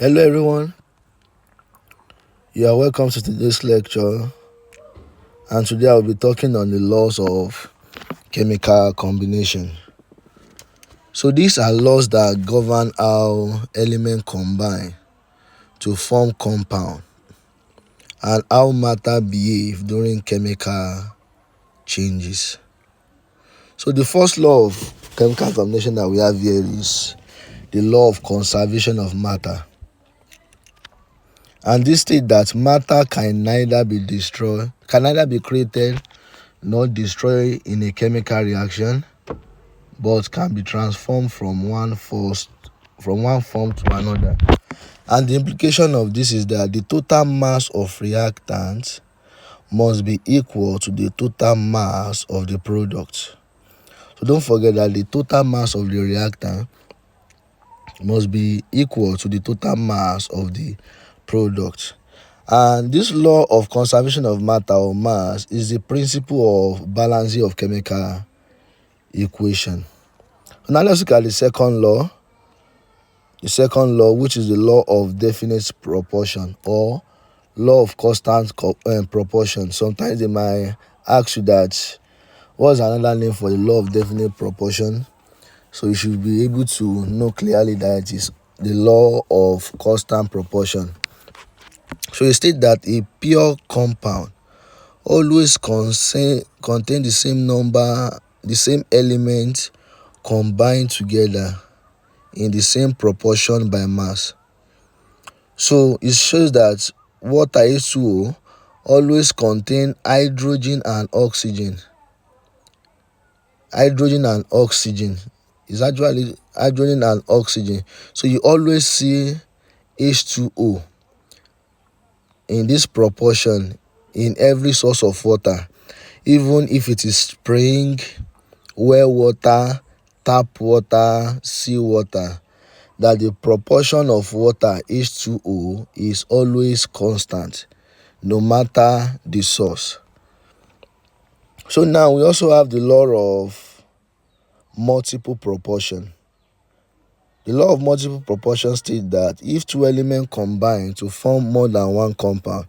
Hello everyone, you are welcome to today's lecture, and today I will be talking on the laws of chemical combination. So these are laws that govern how elements combine to form compound and how matter behave during chemical changes. So the first law of chemical combination that we have here is the law of conservation of matter. And this states that matter can neither be created nor destroyed in a chemical reaction, but can be transformed from one form to another. And the implication of this is that the total mass of reactant must be equal to the total mass of the product. So don't forget that the total mass of the reactant must be equal to the total mass of the product. And this law of conservation of matter or mass is the principle of balancing of chemical equation. Now let's look at the second law. The second law, which is the law of definite proportion or law of constant proportion. Sometimes they might ask you that what's another name for the law of definite proportion. So you should be able to know clearly that it is the law of constant proportion. So it states that a pure compound always contain the same element combined together in the same proportion by mass. So it shows that water H2O always contain hydrogen and oxygen. Hydrogen and oxygen is actually hydrogen and oxygen. So you always see H2O in this proportion in every source of water, even if it is spring, well water, tap water, sea water, that the proportion of water H2O is always constant no matter the source. So now we also have the law of multiple proportion. The law of multiple proportion states that if two elements combine to form more than one compound,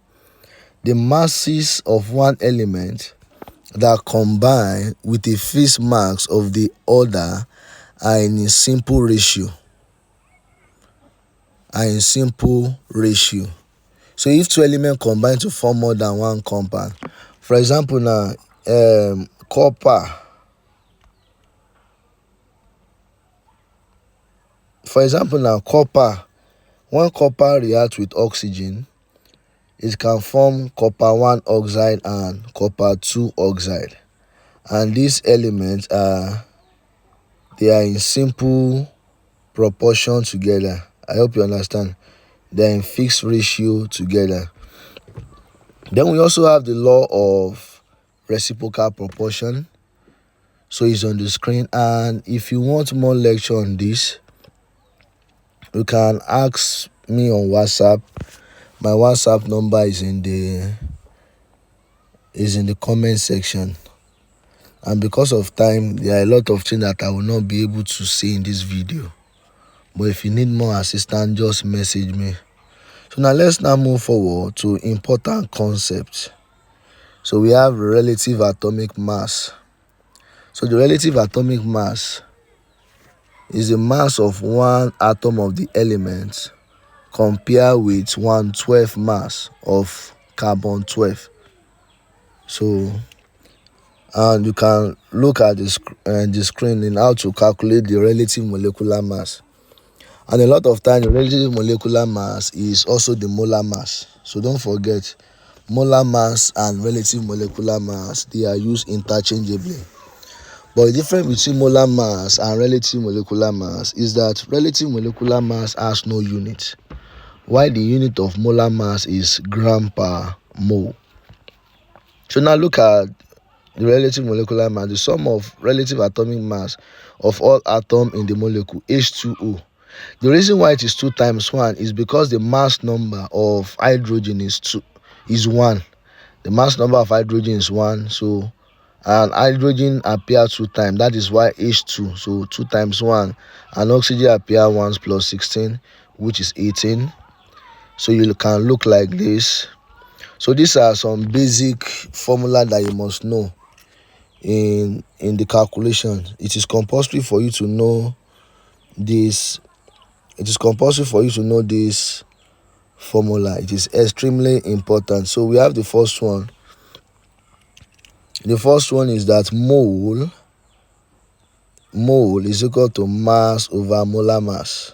the masses of one element that combine with a fixed mass of the other are in a simple ratio. So if two elements combine to form more than one compound, for example now, copper. When copper reacts with oxygen, it can form copper 1 oxide and copper 2 oxide. And these elements are in simple proportion together. I hope you understand. They are in fixed ratio together. Then we also have the law of reciprocal proportion. So it's on the screen, and if you want more lecture on this, you can ask me on WhatsApp. My WhatsApp number is in the comment section. And because of time, there are a lot of things that I will not be able to say in this video. But if you need more assistance, just message me. So now let's move forward to important concepts. So we have relative atomic mass. So the relative atomic mass is the mass of one atom of the element compared with 1/12 mass of carbon 12. So, and you can look at the screen in how to calculate the relative molecular mass. And a lot of times, the relative molecular mass is also the molar mass. So don't forget, molar mass and relative molecular mass, they are used interchangeably. But the difference between molar mass and relative molecular mass is that relative molecular mass has no unit, while the unit of molar mass is gram per mole. So now look at the relative molecular mass, the sum of relative atomic mass of all atoms in the molecule H2O. The reason why it is 2 times 1 is because the mass number of hydrogen is 1. The mass number of hydrogen is 1, so and hydrogen appear 2 times. That is why H2. So 2 times 1, and oxygen appear once plus 16, which is 18. So you can look like this. So these are some basic formula that you must know in the calculation. It is compulsory for you to know this. It is compulsory for you to know this formula. It is extremely important. So we have the first one. The first one is that mole is equal to mass over molar mass.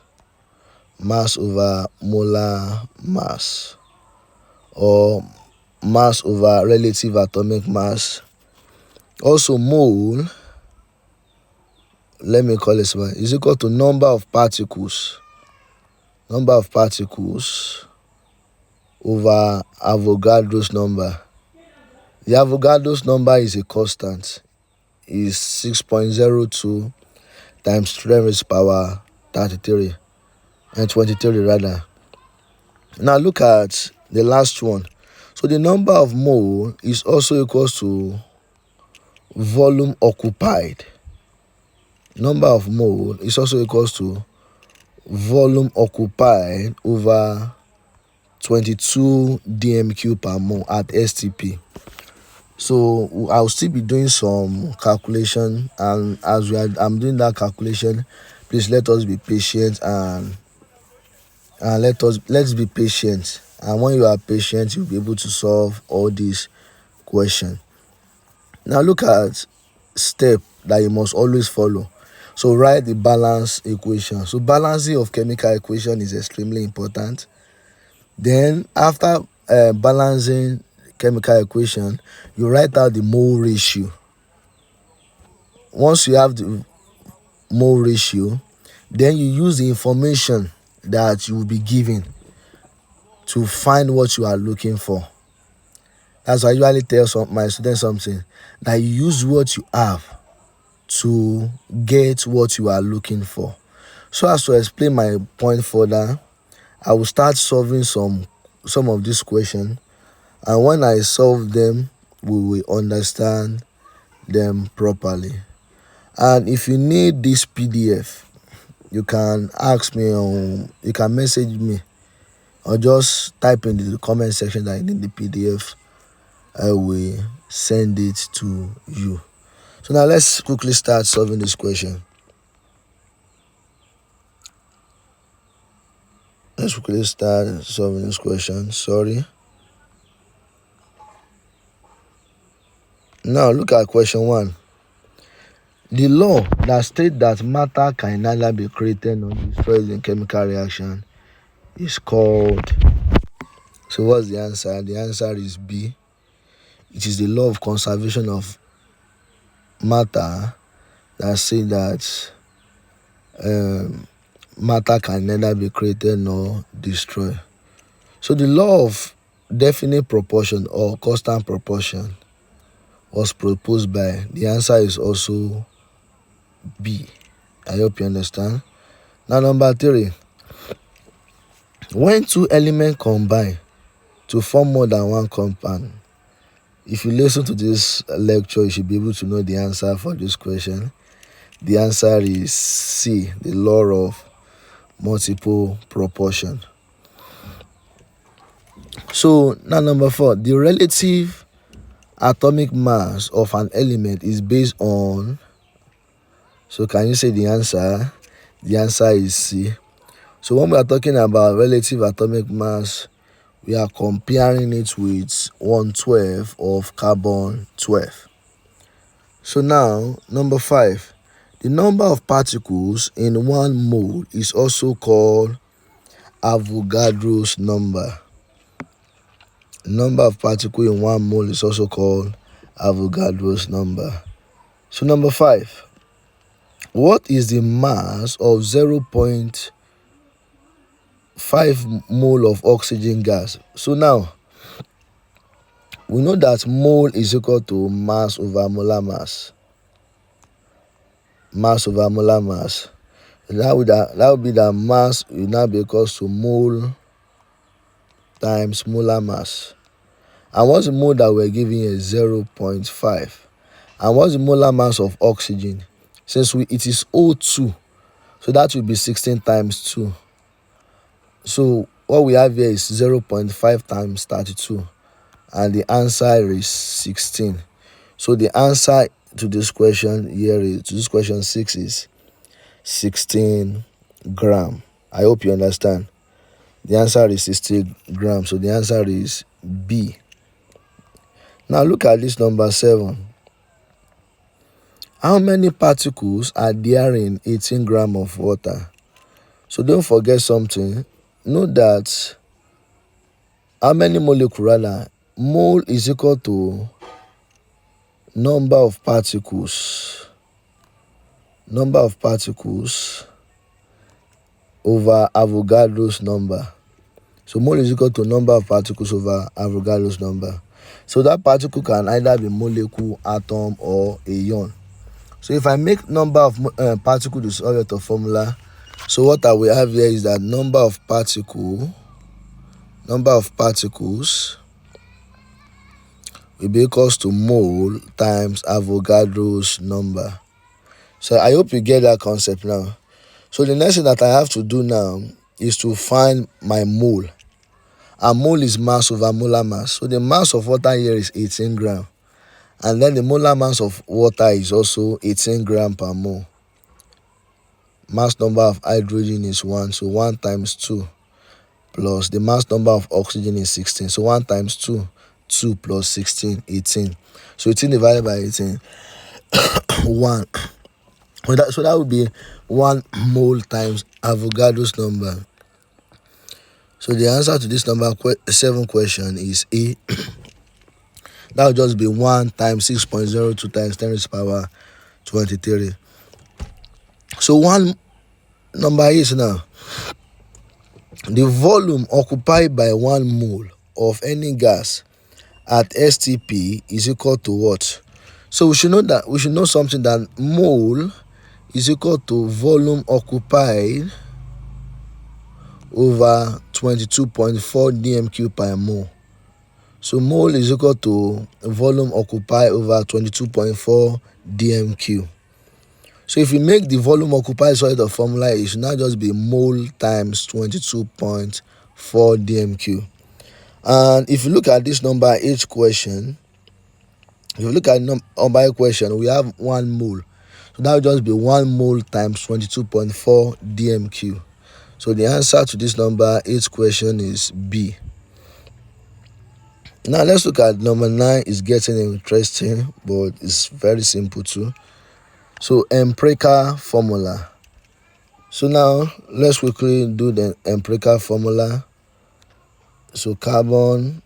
Mass over molar mass, or mass over relative atomic mass. Also, mole, let me call it one, is equal to number of particles over Avogadro's number. The Avogadro's number is a constant, is 6.02 times 10 raised power 33 and 23 rather. Now look at the last one. So the number of mole is also equals to volume occupied. Number of mole is also equals to volume occupied over 22 dmq per mole at STP. So I'll still be doing some calculation, and as I'm doing that calculation, please let us be patient and let's be patient. And when you are patient, you'll be able to solve all these questions. Now look at step that you must always follow. So write the balance equation. So balancing of chemical equation is extremely important. Then after balancing chemical equation, you write out the mole ratio. Once you have the mole ratio, then you use the information that you will be given to find what you are looking for. That's why I usually tell my students something, that you use what you have to get what you are looking for. So as to explain my point further, I will start solving some of these questions, and when I solve them, we will understand them properly. And if you need this PDF, you can ask me, you can message me, or just type in the comment section that you need the PDF. I will send it to you. So now let's quickly start solving this question. Sorry. Now look at question 1. The law that states that matter can neither be created nor destroyed in chemical reaction is called. So what's the answer? The answer is B. It is the law of conservation of matter that says that matter can neither be created nor destroyed. So the law of definite proportion or constant proportion was proposed by, the answer is also B. I hope you understand. Now number 3. When two elements combine to form more than one compound, if you listen to this lecture, you should be able to know the answer for this question. The answer is C, the law of multiple proportion. So now number 4, the relative atomic mass of an element is based on. So can you say the answer? The answer is C. So when we are talking about relative atomic mass, we are comparing it with 1/12 of carbon 12. So now number 5, the number of particles in 1 mole is also called Avogadro's number. The number of particles in 1 mole is also called Avogadro's number. So number 5, what is the mass of 0.5 mole of oxygen gas? So now we know that mole is equal to mass over molar mass. Mass over molar mass. That would be the mass will now be equals to mole times molar mass. And what's the mole that we're giving is 0.5. And what's the molar mass of oxygen? Since it is O2, so that will be 16 times 2. So what we have here is 0.5 times 32, and the answer is 16. So the answer to this question here is, to this question 6, is 16 gram. I hope you understand. The answer is 60 grams. So the answer is B. Now look at this number 7. How many particles are there in 18 grams of water? So don't forget something. Know that how many molecules, rather, mole is equal to number of particles. Number of particles over Avogadro's number. So mole is equal to number of particles over Avogadro's number. So that particle can either be molecule, atom, or a ion. So if I make number of particles the surrogate of formula, so what I will have here is that number of particles will be equals to mole times Avogadro's number. So I hope you get that concept now. So the next thing that I have to do now is to find my mole. And mole is mass over molar mass. So the mass of water here is 18 grams. And then the molar mass of water is also 18 grams per mole. Mass number of hydrogen is 1. So 1 times 2 plus the mass number of oxygen is 16. So 1 times 2, 2 plus 16, 18. So 18 divided by 18, 1. So that would be 1 mole times Avogadro's number. So the answer to this number 7 question is A. That would just be 1 times 6.02 times 10 raised to the power 23. So one number is now the volume occupied by 1 mole of any gas at STP is equal to what? So we should know something, that mole is equal to volume occupied over 22.4 dm³ per mole. So mole is equal to volume occupied over 22.4 dm³. So if we make the volume occupied solid of formula, it should not just be mole times 22.4 dm³. And if you look at this number 8 question, we have 1 mole. So that would just be 1 mole times 22.4 dm³. So the answer to this number 8 question is B. Now let's look at number 9. It's getting interesting, but it's very simple too. So empirical formula. So now let's quickly do the empirical formula. So carbon,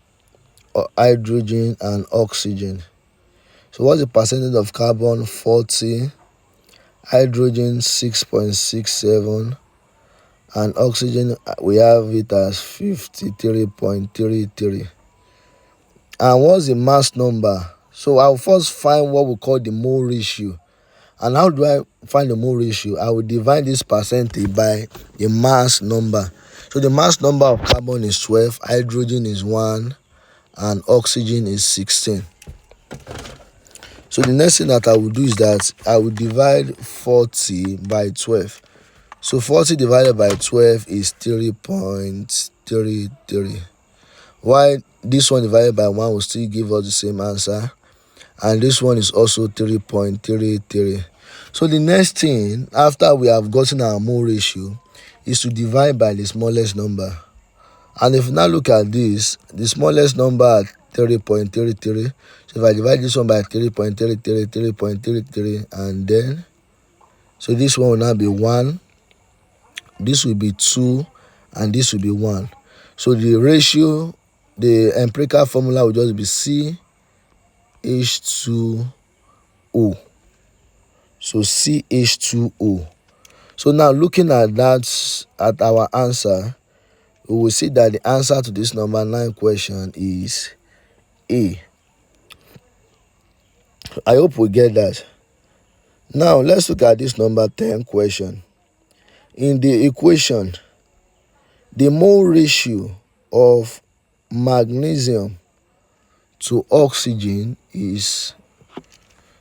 hydrogen, and oxygen. So what's the percentage of carbon? 40, hydrogen 6.67, and oxygen we have it as 53.33. And what's the mass number? So I'll first find what we call the mole ratio. And how do I find the mole ratio? I will divide this percentage by the mass number. So the mass number of carbon is 12, hydrogen is 1, and oxygen is 16. So the next thing that I will do is that I will divide 40 by 12. So 40 divided by 12 is 3.33. While this one divided by 1 will still give us the same answer. And this one is also 3.33. So the next thing, after we have gotten our mole ratio, is to divide by the smallest number. And if you now look at this, the smallest number at 3.33. So if I divide this one by 3.33, and then, so this one will now be 1, this will be 2, and this will be 1. So the ratio, the empirical formula will just be CH2O. So CH2O. So now looking at that, at our answer, we will see that the answer to this number 9 question is A. I hope we get that. Now let's look at this number 10 question. In the equation, the mole ratio of magnesium to oxygen is.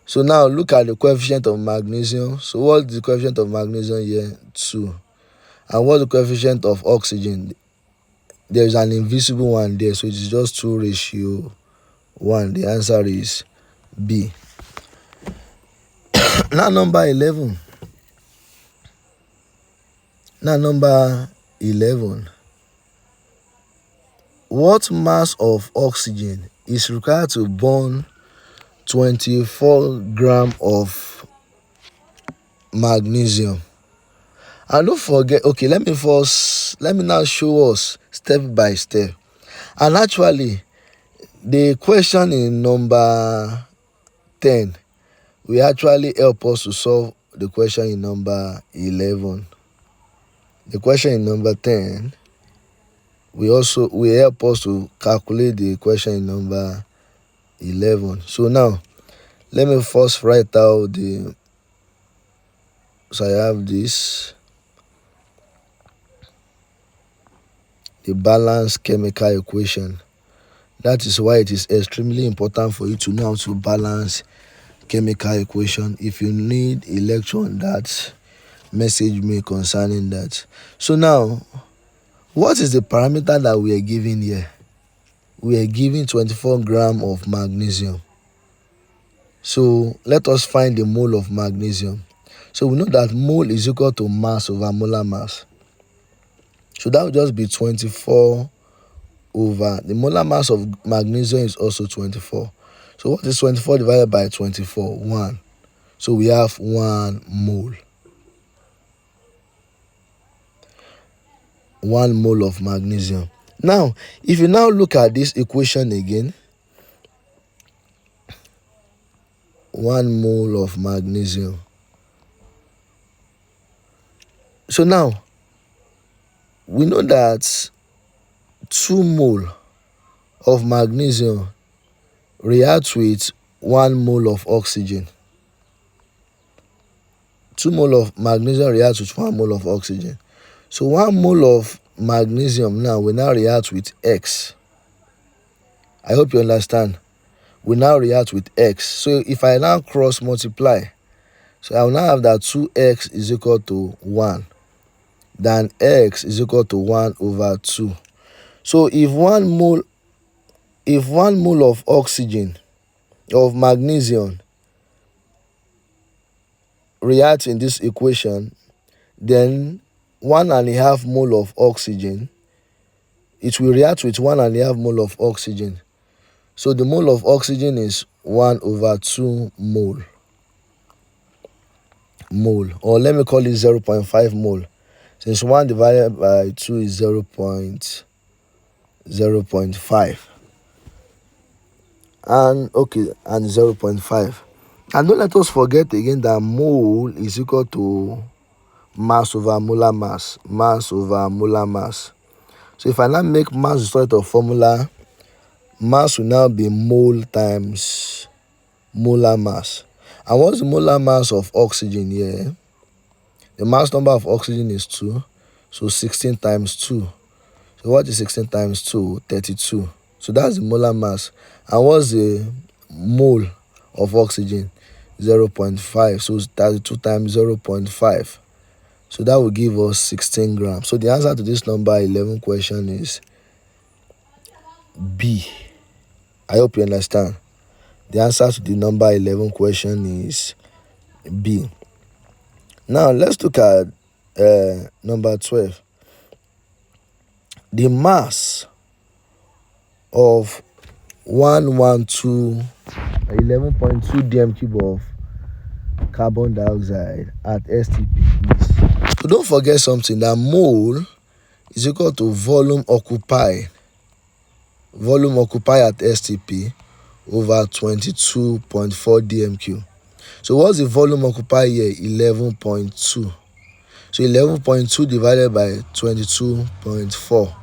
So now look at the coefficient of magnesium. So what's the coefficient of magnesium here? 2. And what's the coefficient of oxygen? there's an invisible one there, so it is just 2:1. The answer is B. Now number 11. What mass of oxygen is required to burn 24 grams of magnesium? And don't forget, okay, let me now show us step by step. And actually, the question in number 10 will actually help us to solve the question in number 11. The question in number 10 will help us to calculate the question in number 11. So now, let me first write out so I have this, the balanced chemical equation. That is why it is extremely important for you to know how to balance chemical equation. If you need a lecture on that, message me concerning that. So now, what is the parameter that we are given here? We are given 24 grams of magnesium. So let us find the mole of magnesium. So we know that mole is equal to mass over molar mass. So that will just be 24 over the molar mass of magnesium is also 24. So what is 24 divided by 24? 1. So we have 1 mole. 1 mole of magnesium. Now, if you now look at this equation again, 1 mole of magnesium. So now, we know that 2 mole of magnesium reacts with 1 mole of oxygen. 2 mole of magnesium reacts with 1 mole of oxygen. So 1 mole of magnesium now will now react with X. I hope you understand. We now react with X. So if I now cross multiply, so I will now have that 2X is equal to 1. Then X is equal to 1 over 2. So if 1 mole of oxygen, of magnesium, reacts in this equation, then 1.5 mole of oxygen, it will react with 1.5 mole of oxygen. So the mole of oxygen is 1 over 2 mole. Or let me call it 0.5 mole. Since 1 divided by 2 is 0.5. And 0.5. And don't let us forget again that mole is equal to mass over molar mass. Mass over molar mass. So if I now make mass the sort of formula, mass will now be mole times molar mass. And what's the molar mass of oxygen here? The mass number of oxygen is 2. So 16 times 2. So what is 16 times 2? 32. So that's the molar mass. And what's the mole of oxygen? 0.5. So 32 times 0.5. So that will give us 16 grams. So the answer to this number 11 question is B. I hope you understand. The answer to the number 11 question is B. Now let's look at number 12. The mass of 11.2 dm cube of carbon dioxide at STP is. So don't forget something, that mole is equal to volume occupied at STP over 22.4 dm3. So what's the volume occupied here? 11.2. So 11.2 divided by 22.4.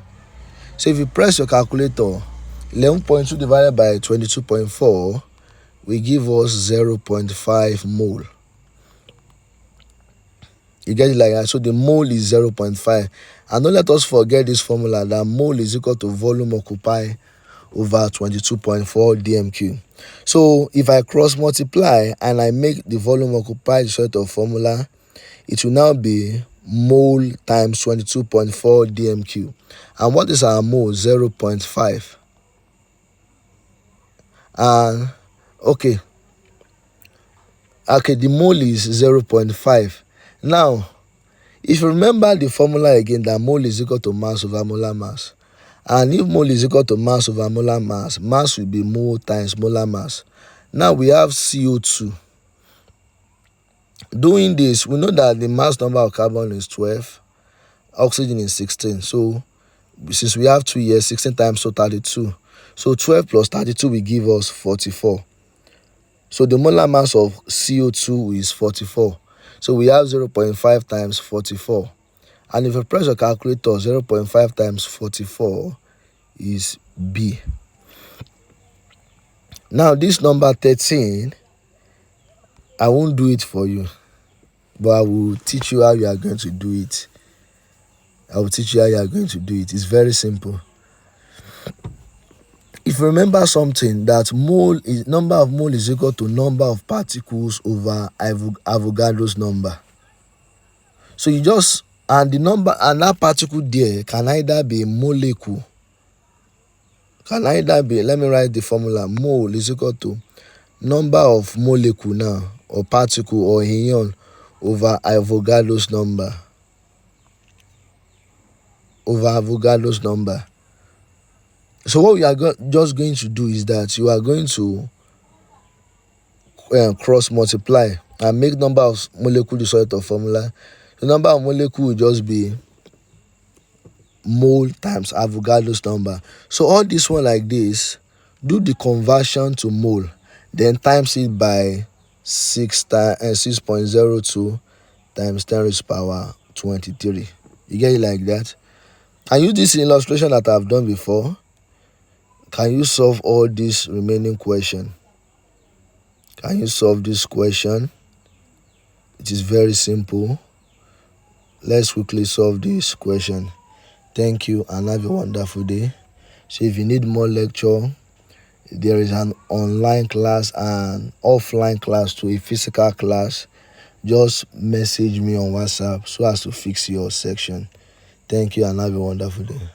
So if you press your calculator, 11.2 divided by 22.4 will give us 0.5 mole. You get it like that? So the mole is 0.5. And don't let us forget this formula, that mole is equal to volume occupied over 22.4 dm3. So if I cross multiply and I make the volume occupied sort of formula, it will now be mole times 22.4 dmq. And what is our mole? 0.5. And okay, the mole is 0.5. Now, if you remember the formula again, that mole is equal to mass over molar mass. And if mole is equal to mass over molar mass, mass will be mole times molar mass. Now we have CO2. Doing this, we know that the mass number of carbon is 12, oxygen is 16. So since we have 2 years, 16 times 32. So 12 plus 32 will give us 44. So the molar mass of CO2 is 44. So we have 0.5 times 44. And if you press your calculator, 0.5 times 44 is B. Now this number 13, I won't do it for you, but I will teach you how you are going to do it. It's very simple. If you remember something, that number of mole is equal to number of particles over Avogadro's number. So you just, and the number, and that particle there can either be a molecule, let me write the formula. Mole is equal to number of molecule now, or particle, or ion, over Avogadro's number. So what we are just going to do is that you are going to cross multiply and make number of molecule the sort of formula. The number of molecule will just be mole times Avogadro's number. So all this one like this, do the conversion to mole, then times it by 6.02 times 10 raised to the power 23. You get it like that? And use this illustration that I've done before. Can you solve all this remaining question? Can you solve this question? It is very simple. Let's quickly solve this question. Thank you and have a wonderful day. So if you need more lecture, there is an online class and offline class to a physical class. Just message me on WhatsApp so as to fix your section. Thank you and have a wonderful day.